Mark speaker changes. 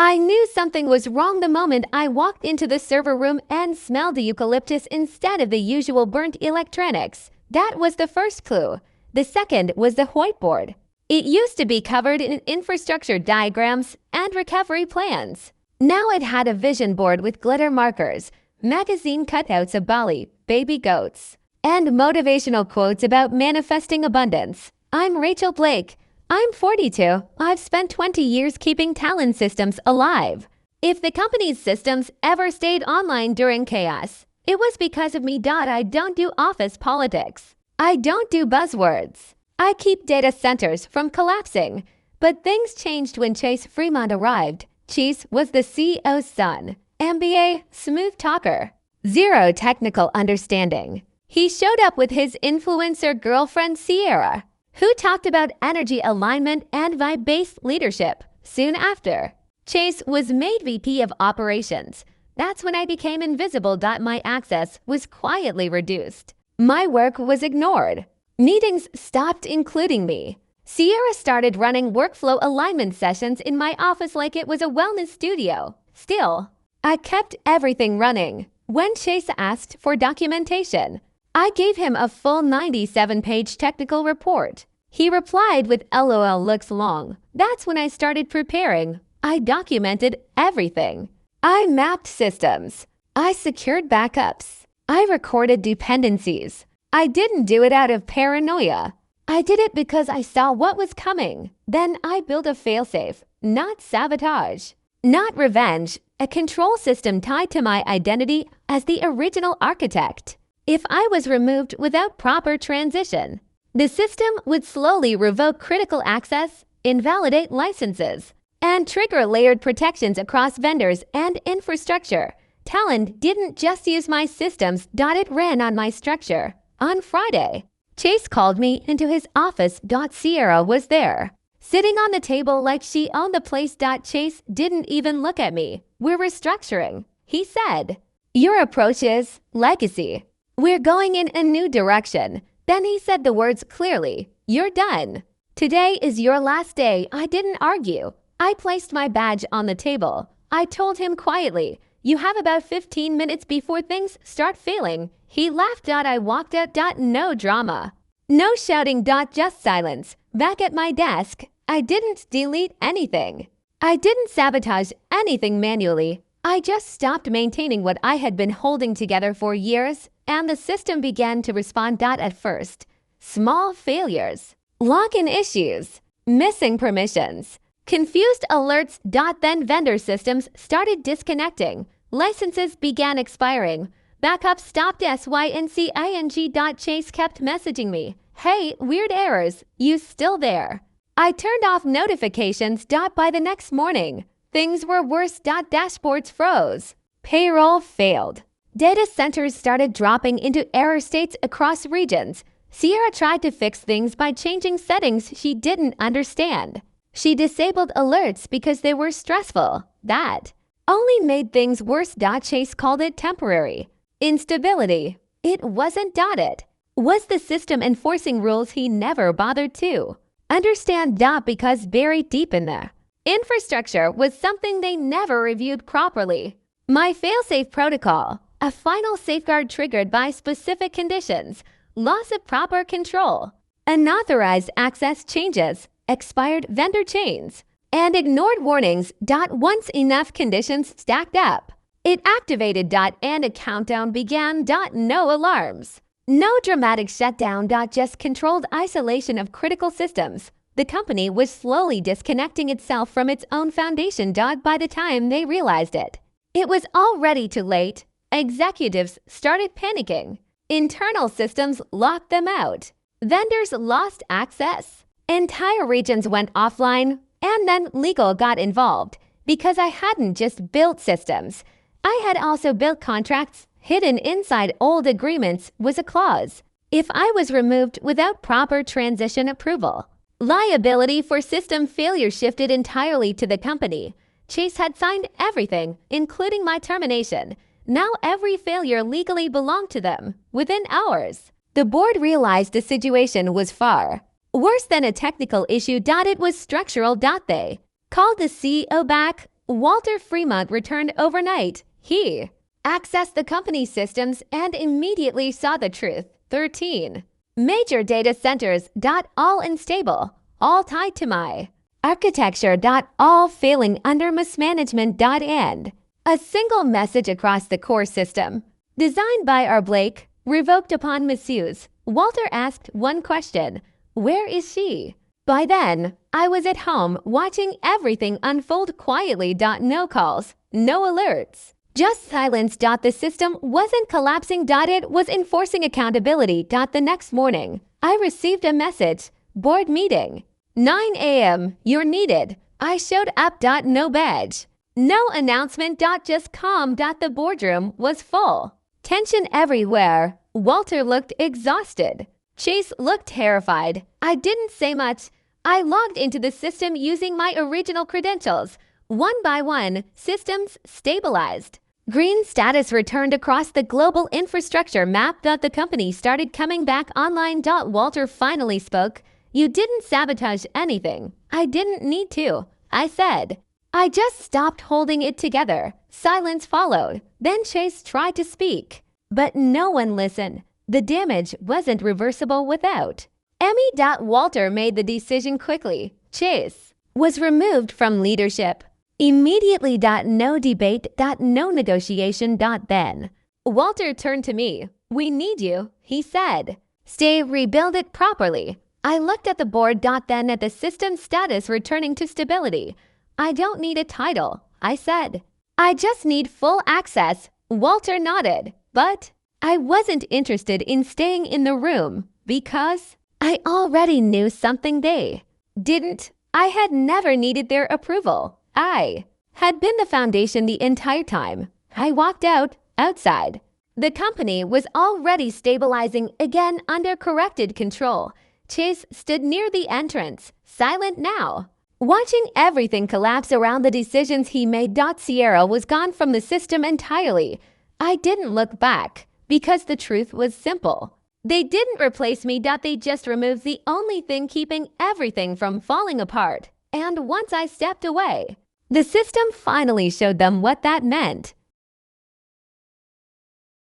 Speaker 1: I knew something was wrong the moment I walked into the server room and smelled the eucalyptus instead of the usual burnt electronics. That was the first clue. The second was the whiteboard. It used to be covered in infrastructure diagrams and recovery plans. Now it had a vision board with glitter markers, magazine cutouts of Bali, baby goats, and motivational quotes about manifesting abundance. I'm Rachel Blake. I'm 42. I've spent 20 years keeping talent systems alive. If the company's systems ever stayed online during chaos, it was because of me. I don't do office politics. I don't do buzzwords. I keep data centers from collapsing. But things changed when Chase Fremont arrived. Chase was the CEO's son. MBA, smooth talker. Zero technical understanding. He showed up with his influencer girlfriend Sierra, who talked about energy alignment and vibe-based leadership. Soon after, Chase was made VP of Operations. That's when I became invisible. My access was quietly reduced. My work was ignored. Meetings stopped including me. Sierra started running workflow alignment sessions in my office like it was a wellness studio. Still, I kept everything running. When Chase asked for documentation, I gave him a full 97-page technical report. He replied with LOL looks long. That's when I started preparing. I documented everything. I mapped systems. I secured backups. I recorded dependencies. I didn't do it out of paranoia. I did it because I saw what was coming. Then I built a failsafe, not sabotage, not revenge, a control system tied to my identity as the original architect. If I was removed without proper transition, the system would slowly revoke critical access, invalidate licenses, and trigger layered protections across vendors and infrastructure. Talent didn't just use my systems. It ran on my structure. On Friday, Chase called me into his office. Sierra was there, sitting on the table like she owned the place. Chase didn't even look at me. We're restructuring, he said. Your approach is legacy. We're going in a new direction. Then he said the words clearly. You're done. Today is your last day. I didn't argue. I placed my badge on the table. I told him quietly, you have about 15 minutes before things start failing. He laughed. I walked out. No drama. No shouting. Just silence. Back at my desk, I didn't delete anything. I didn't sabotage anything manually. I just stopped maintaining what I had been holding together for years, and the system began to respond. At first, small failures, login issues, missing permissions, confused alerts. Then vendor systems started disconnecting. Licenses began expiring. Backup stopped. SYNCING. Chase kept messaging me. Hey, weird errors. You still there? I turned off notifications. By the next morning, things were worse. Dashboards froze. Payroll failed. Data centers started dropping into error states across regions. Sierra tried to fix things by changing settings she didn't understand. She disabled alerts because they were stressful. That only made things worse. Chase called it temporary instability. It wasn't. It was the system enforcing rules he never bothered to understand. Because buried deep in the infrastructure was something they never reviewed properly. My failsafe protocol, a final safeguard triggered by specific conditions, loss of proper control, unauthorized access changes, expired vendor chains, and ignored warnings. Once enough conditions stacked up, it activated. And a countdown began. No alarms. No dramatic shutdown. Just controlled isolation of critical systems. The company was slowly disconnecting itself from its own foundation. By the time they realized it, it was already too late. Executives started panicking. Internal systems locked them out. Vendors lost access. Entire regions went offline. And then legal got involved because I hadn't just built systems. I had also built contracts. Hidden inside old agreements was a clause. If I was removed without proper transition approval, liability for system failure shifted entirely to the company. Chase had signed everything, including my termination. Now every failure legally belonged to them. Within hours, the board realized the situation was far worse than a technical issue. It was structural. They called the CEO back. Walter Fremont returned overnight. He accessed the company's systems and immediately saw the truth. 13. Major data centers. All unstable. All tied to my architecture. All failing under mismanagement. End. A single message across the core system. Designed by R. Blake, revoked upon misuse. Walter asked one question. Where is she? By then, I was at home watching everything unfold quietly. No calls, no alerts. Just silence. The system wasn't collapsing. It was enforcing accountability. The next morning, I received a message. Board meeting. 9 a.m. You're needed. I showed up. No badge. No announcement. Just calm. The boardroom was full. Tension everywhere. Walter looked exhausted. Chase looked terrified. I didn't say much. I logged into the system using my original credentials. One by one, systems stabilized. Green status returned across the global infrastructure map. The company started coming back online. Walter finally spoke. You didn't sabotage anything. I didn't need to. I said. I just stopped holding it together. Silence followed. Then Chase tried to speak. But no one listened. The damage wasn't reversible without. Emmy. Walter made the decision quickly. Chase was removed from leadership. Immediately. No debate. No negotiation. Then Walter turned to me. We need you, he said. Stay, rebuild it properly. I looked at the board. Then at the system status returning to stability. I don't need a title, I said. I just need full access. Walter nodded, but I wasn't interested in staying in the room because I already knew something they didn't. I had never needed their approval. I had been the foundation the entire time. I walked outside. The company was already stabilizing again under corrected control. Chase stood near the entrance, silent now. Watching everything collapse around the decisions he made. Sierra was gone from the system entirely. I didn't look back because the truth was simple. They didn't replace me. They just removed the only thing keeping everything from falling apart. And once I stepped away, the system finally showed them what that meant.